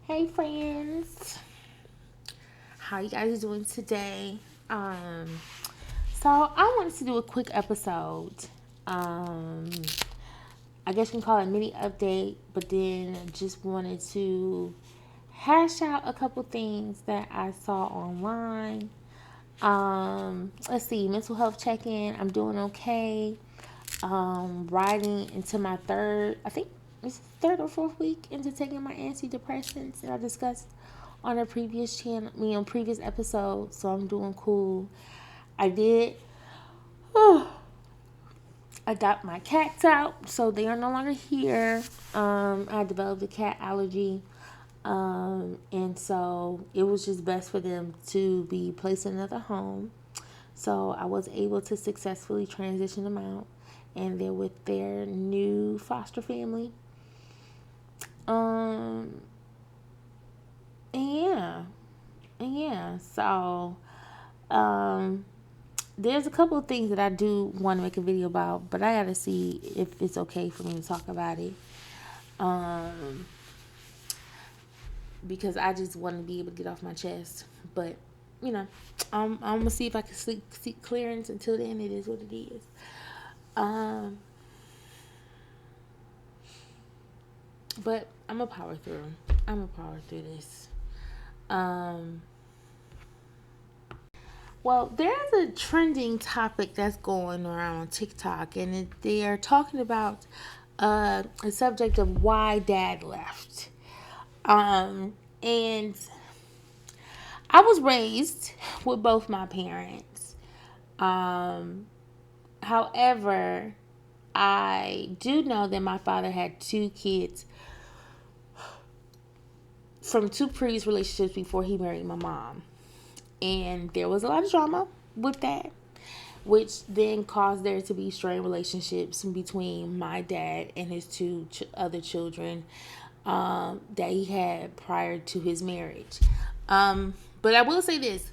Hey friends, how you guys doing today? So I wanted to do a quick episode. Um, I guess you can call it a mini update, but then just wanted to hash out a couple things that I saw online. Let's see, mental health check-in. I'm doing okay. Riding into my I think it's third or fourth week into taking my antidepressants that I discussed on a previous channel, on previous episodes. So I'm doing cool. I did adopt my cats out, so they are no longer here. I developed a cat allergy. And so it was just best for them to be placed in another home. So I was able to successfully transition them out, and they're with their new foster family. Um, and yeah, So, um, there's a couple of things that I do want to make a video about, but I gotta see if it's okay for me to talk about it. Um, because I just want to be able to get off my chest. But you know, I'm gonna see if I can seek clearance. Until then, it is what it is. Um, but I'm a power through. I'm a power through this. Um, well, there's a trending topic that's going around on TikTok, and they are talking about a subject of why dad left. And I was raised with both my parents. Um, However, I do know that my father had two kids from two previous relationships before he married my mom. And there was a lot of drama with that, which then caused there to be strained relationships between my dad and his two other children that he had prior to his marriage. But I will say this,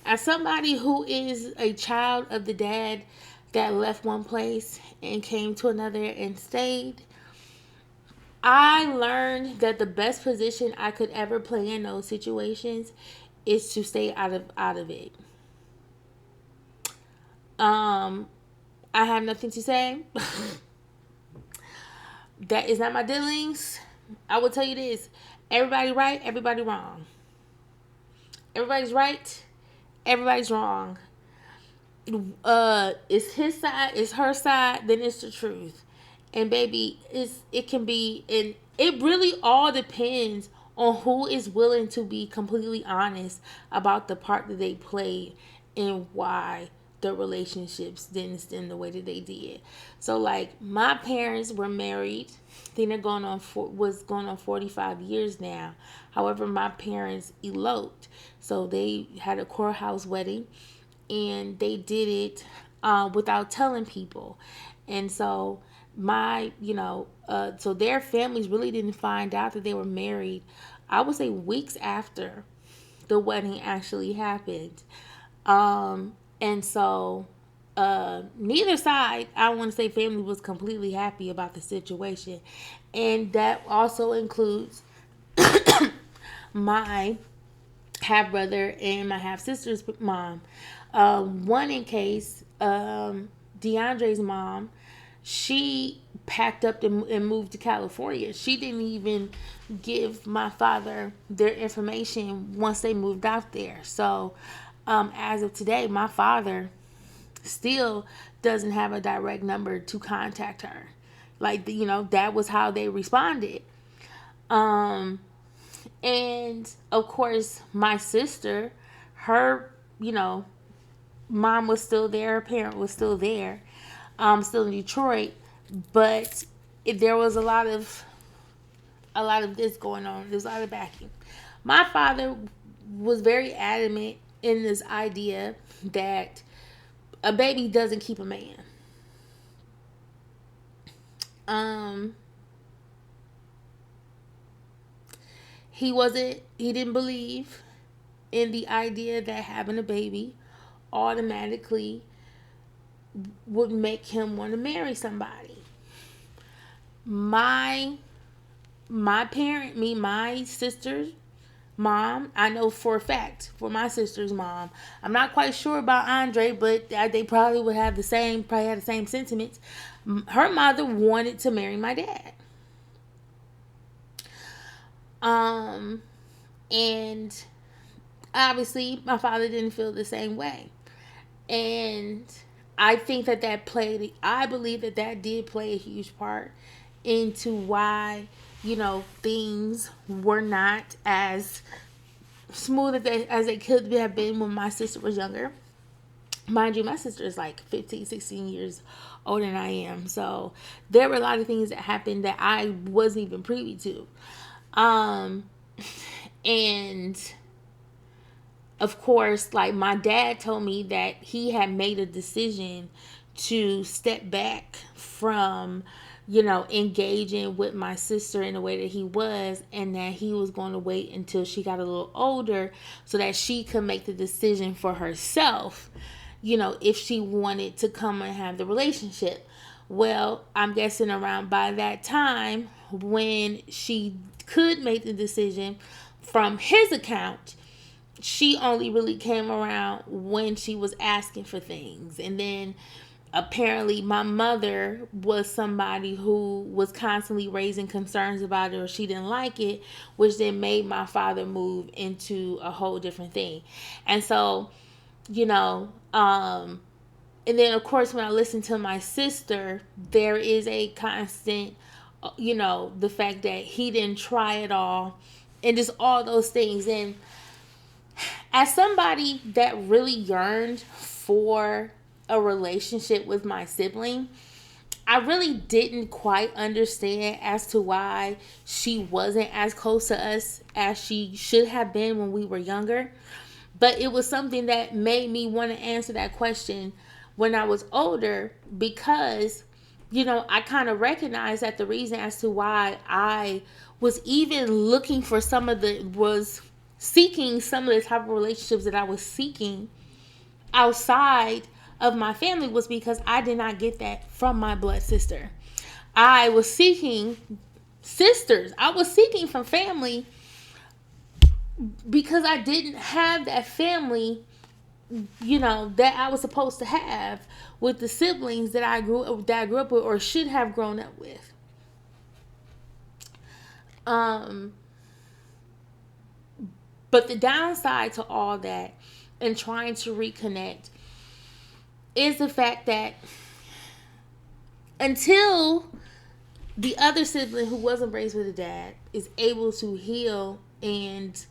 as somebody who is a child of the dad that left one place and came to another and stayed, I learned that the best position I could ever play in those situations is to stay out of it. Um, I have nothing to say. That is not my dealings. I will tell you this: everybody right, everybody wrong. Everybody's right, everybody's wrong. It's his side, it's her side, then it's the truth. And baby, it can be, and it really all depends on who is willing to be completely honest about the part that they played and why the relationships didn't stand the way that they did. So like my parents were married. I think they're going on 45 years now. However, my parents eloped. So they had a courthouse wedding, and they did it without telling people. And so so their families really didn't find out that they were married, I would say, weeks after the wedding actually happened. And so neither side, I want to say, family was completely happy about the situation. And that also includes my half brother and my half sister's mom. One in case, DeAndre's mom, she packed up and moved to California. She didn't even give my father their information once they moved out there. So, as of today, my father still doesn't have a direct number to contact her. Like, that was how they responded. Um, and of course, my sister, her, mom was still there, her parent was still there, still in Detroit, but there was a lot of this going on. There's a lot of backing. My father was very adamant in this idea that a baby doesn't keep a man. Um, he didn't believe in the idea that having a baby automatically would make him want to marry somebody. My my sister's mom, I know for a fact, for my sister's mom, I'm not quite sure about Andre, but they probably would have probably had the same sentiments. Her mother wanted to marry my dad. Um, and obviously my father didn't feel the same way. And I believe that did play a huge part into why, things were not as smooth as they could have been when my sister was younger. Mind you, my sister is like 15, 16 years older than I am. So there were a lot of things that happened that I wasn't even privy to. Um, and of course, like my dad told me that he had made a decision to step back from, engaging with my sister in the way that he was, and that he was going to wait until she got a little older so that she could make the decision for herself, if she wanted to come and have the relationship. Well, I'm guessing around by that time when she could make the decision from his account, she only really came around when she was asking for things. And then apparently my mother was somebody who was constantly raising concerns about it, or she didn't like it, which then made my father move into a whole different thing. And so, you know, and then of course when I listen to my sister, there is a constant, the fact that he didn't try it all and just all those things. And as somebody that really yearned for a relationship with my sibling, I really didn't quite understand as to why she wasn't as close to us as she should have been when we were younger. But it was something that made me want to answer that question when I was older, because, I kind of recognized that the reason as to why I was even was seeking some of the type of relationships that I was seeking outside of my family was because I did not get that from my blood sister. I was seeking sisters. I was seeking from family because I didn't have that family, that I was supposed to have with the siblings that I grew up with or should have grown up with. But the downside to all that and trying to reconnect is the fact that until the other sibling who wasn't raised with a dad is able to heal and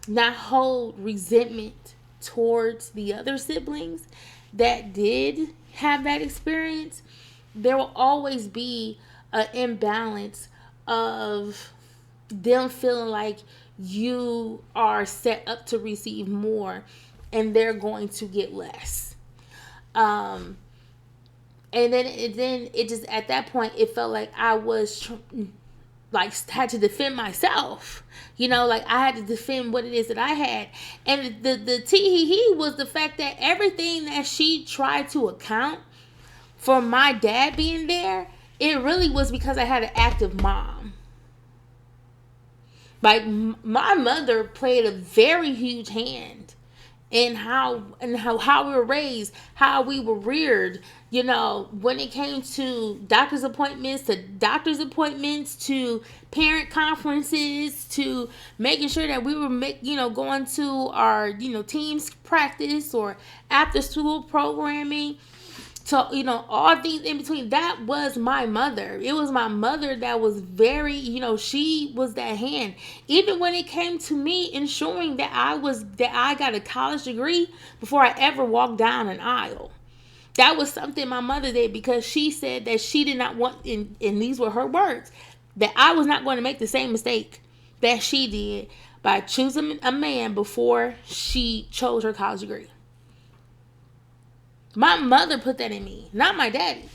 not hold resentment towards the other siblings that did have that experience, there will always be an imbalance of them feeling like you are set up to receive more and they're going to get less. And then it just, at that point it felt like I was like had to defend myself, like I had to defend what it is that I had. And the tee was the fact that everything that she tried to account for my dad being there, it really was because I had an active mom. Like my mother played a very huge hand in how we were raised, how we were reared. When it came to doctor's appointments, to parent conferences, to making sure that we were going to our teams practice or after school programming. So, all things in between, that was my mother. It was my mother that was very, she was that hand. Even when it came to me ensuring that I got a college degree before I ever walked down an aisle. That was something my mother did because she said that she did not want, and these were her words, that I was not going to make the same mistake that she did by choosing a man before she chose her college degree. My mother put that in me, not my daddy.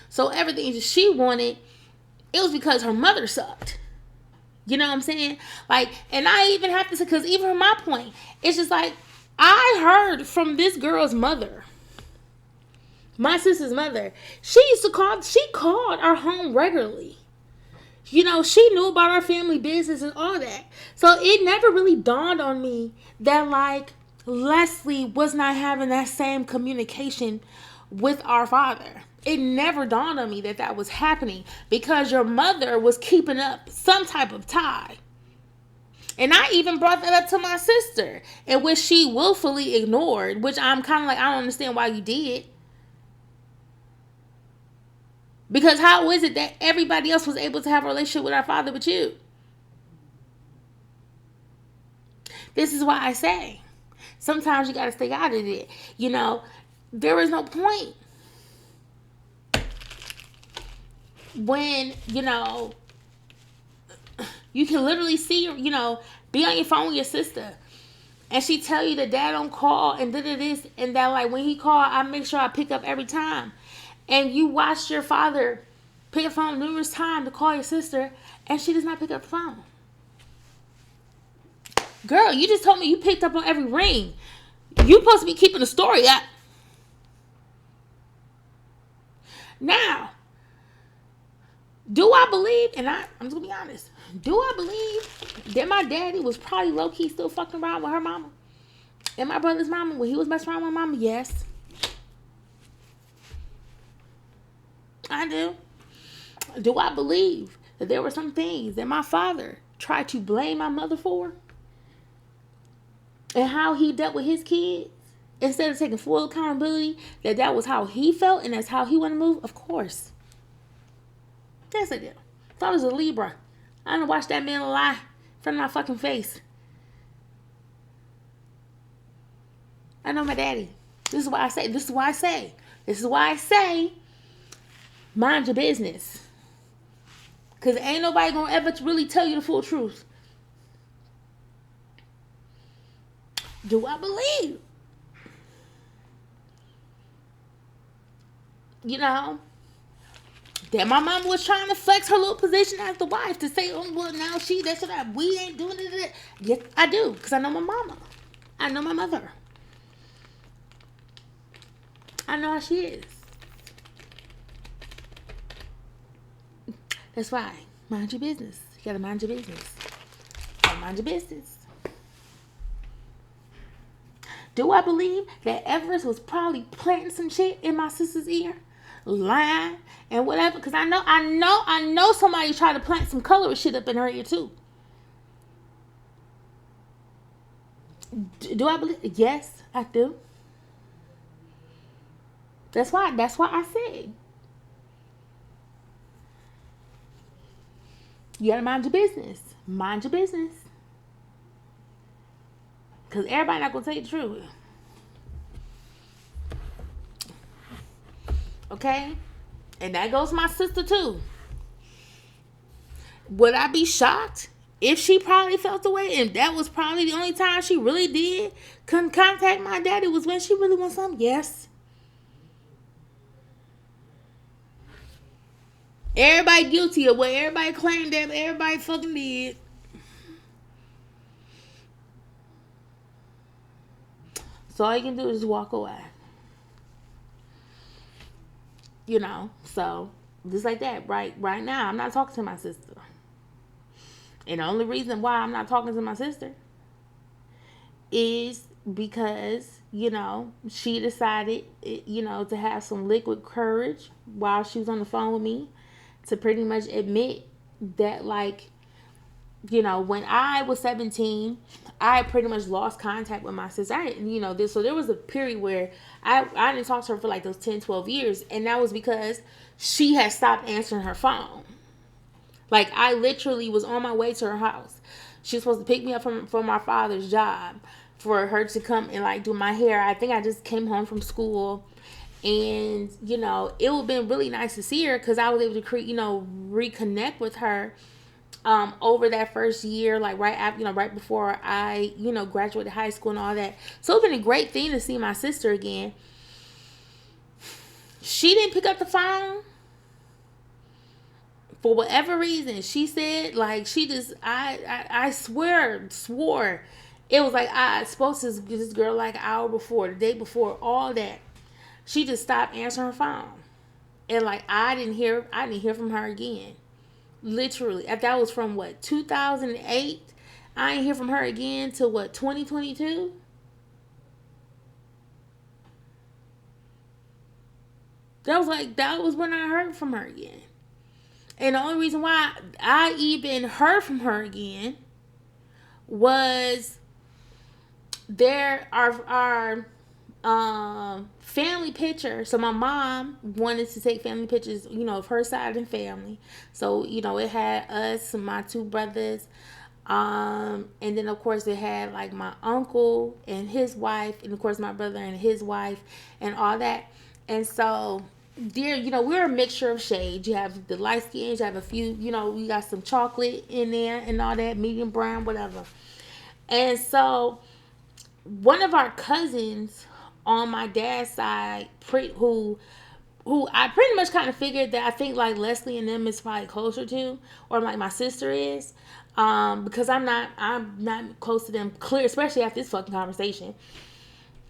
So everything that she wanted, it was because her mother sucked. You know what I'm saying? Like, and I even have to say, because even from my point, it's just like, I heard from this girl's mother My sister's mother, she called our home regularly. You know, she knew about our family business and all that. So it never really dawned on me that, like, Leslie was not having that same communication with our father. It never dawned on me that that was happening because your mother was keeping up some type of tie. And I even brought that up to my sister, in which she willfully ignored, which I'm kind of like, I don't understand why you did. Because how is it that everybody else was able to have a relationship with our father but you? This is why I say, sometimes you got to stay out of it. You know, there is no point when, you know, you can literally see, you know, be on your phone with your sister. And she tell you that dad don't call and did this and that, like, when he call, I make sure I pick up every time. And you watch your father pick up the phone numerous times to call your sister, and she does not pick up the phone. Girl, you just told me you picked up on every ring. You supposed to be keeping the story up. Now, do I believe, and I'm just going to be honest, do I believe that my daddy was probably low-key still fucking around with her mama? And my brother's mama, when he was messing around with my mama? Yes. I do. Do I believe that there were some things that my father tried to blame my mother for? And how he dealt with his kids? Instead of taking full accountability, that was how he felt and that's how he wanted to move? Of course. Yes, I did. Thought I was a Libra. I didn't watch that man lie in front of my fucking face. I know my daddy. This is why I say, mind your business. Because ain't nobody going to ever really tell you the full truth. Do I believe? You know, that my mama was trying to flex her little position as the wife to say, oh, well, now that's what we ain't doing it. Yes, I do. Because I know my mama. I know my mother. I know how she is. That's why. Mind your business. You gotta mind your business. Mind your business. Do I believe that Everest was probably planting some shit in my sister's ear? Lying and whatever. Because I know somebody tried to plant some color shit up in her ear too. Do I believe? Yes, I do. That's why I said, you gotta mind your business. Mind your business. Because everybody not gonna tell you the truth. Okay? And that goes to my sister too. Would I be shocked if she probably felt the way, and that was probably the only time she really did couldn't contact my daddy was when she really wants something? Yes. Everybody guilty of what everybody claimed that everybody fucking did. So all you can do is walk away. You know, so just like that, right now, I'm not talking to my sister. And the only reason why I'm not talking to my sister is because, you know, she decided, you know, to have some liquid courage while she was on the phone with me to pretty much admit that, like, you know, when I was 17, I pretty much lost contact with my sister. So there was a period where I didn't talk to her for like those 10, 12 years. And that was because she had stopped answering her phone. Like, I literally was on my way to her house. She was supposed to pick me up from my father's job for her to come and, like, do my hair. I think I just came home from school. And, you know, it would have been really nice to see her because I was able to reconnect with her over that first year, like right after, right before I, graduated high school and all that. So it's been a great thing to see my sister again. She didn't pick up the phone for whatever reason. She said, like, she just, I swore it was like I spoke to this girl like an hour before, the day before, all that. She just stopped answering her phone. And like I didn't hear from her again. Literally. That was from what, 2008? I didn't hear from her again till what, 2022? That was when I heard from her again. And the only reason why I even heard from her again was there our family picture. So my mom wanted to take family pictures, of her side of the family. So, it had us, my two brothers, and then of course it had like my uncle and his wife, and of course my brother and his wife, and all that. And so there, we're a mixture of shades. You have the light skins, you have a few, we got some chocolate in there and all that, medium brown, whatever. And so one of our cousins on my dad's side, who I pretty much kind of figured that I think like Leslie and them is probably closer to, or like my sister is, because I'm not close to them, clear, especially after this fucking conversation.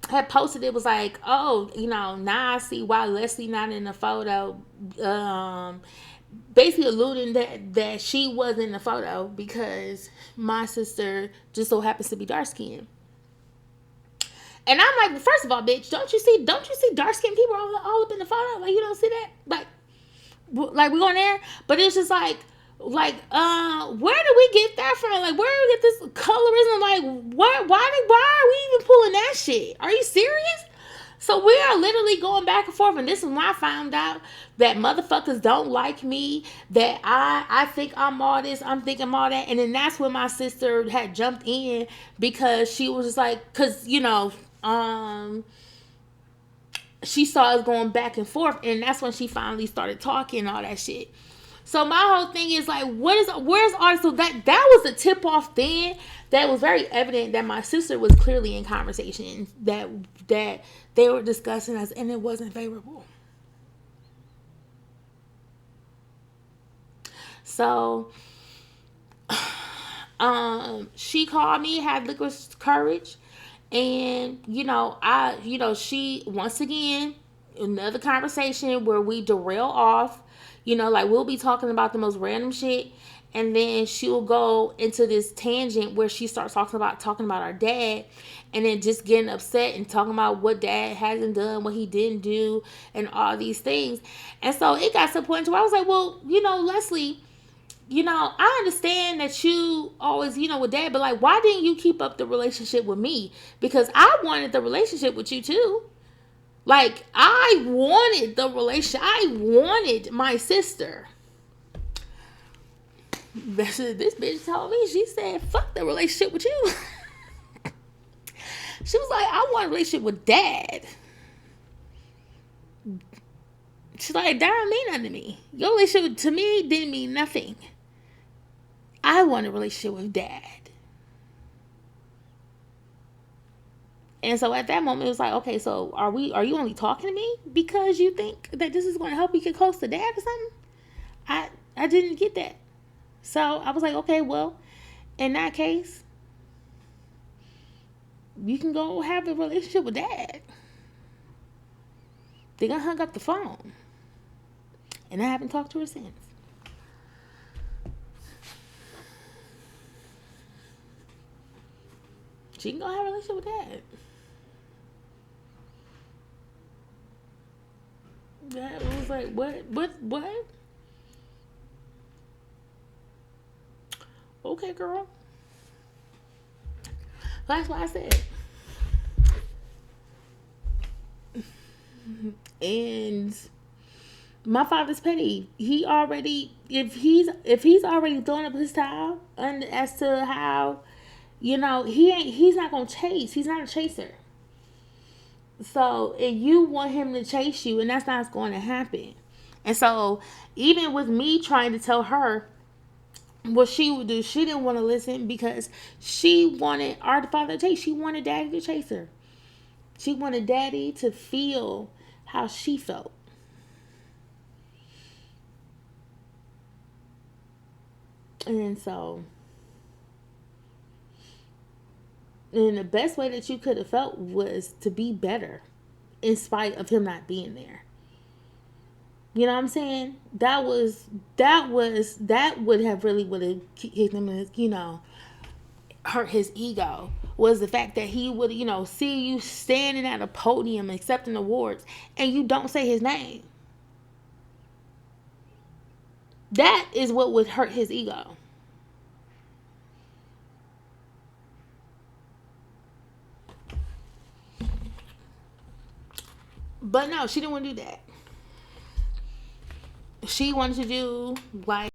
Had posted, it was like, oh, now I see why Leslie not in the photo. Basically alluding that she was in the photo because my sister just so happens to be dark skinned. And I'm like, well, first of all, bitch, don't you see dark skinned people all up in the photo? Like, you don't see that? Like we going there? But it's just where did we get that from? Like, where did we get this colorism? Like, why are we even pulling that shit? Are you serious? So we are literally going back and forth, and this is when I found out that motherfuckers don't like me, that I think I'm all this, I'm thinking I'm all that, and then that's when my sister had jumped in because she was just like, because she saw us going back and forth, and that's when she finally started talking and all that shit. So my whole thing is like, where's all this? So that was a tip off then. That was very evident that my sister was clearly in conversation that they were discussing us, and it wasn't favorable. So, she called me, had liquid courage, and she once again another conversation where we derail off. Like we'll be talking about the most random shit, and then she'll go into this tangent where she starts talking about our dad, and then just getting upset and talking about what dad hasn't done, what he didn't do, and all these things. And so it got to the point where I was like, well, Leslie, I understand that you always, with dad, but like, why didn't you keep up the relationship with me? Because I wanted the relationship with you too. Like, I wanted the relationship. I wanted my sister. This bitch told me, she said, fuck the relationship with you. She was like, I want a relationship with dad. She's like, that don't mean nothing to me. Your relationship to me didn't mean nothing. I want a relationship with dad. And so at that moment, it was like, okay, so are you only talking to me because you think that this is going to help you get close to dad or something? I didn't get that. So I was like, okay, well, in that case, you can go have a relationship with dad. Then I hung up the phone. And I haven't talked to her since. She can go have a relationship with dad. That was like, what? Okay, girl. That's what I said. And my father's petty. He already, if he's already throwing up his towel as to how, he's not gonna chase. He's not a chaser. So if you want him to chase you, and that's not going to happen. And so even with me trying to tell her what she would do, she didn't want to listen because she wanted our father to chase. She wanted daddy to chase her. She wanted daddy to feel how she felt. And so, and the best way that you could have felt was to be better in spite of him not being there. You know what I'm saying? That would have really would have hit him, hurt his ego, was the fact that he would, see you standing at a podium accepting awards and you don't say his name. That is what would hurt his ego. But no, she didn't want to do that. She wanted to do like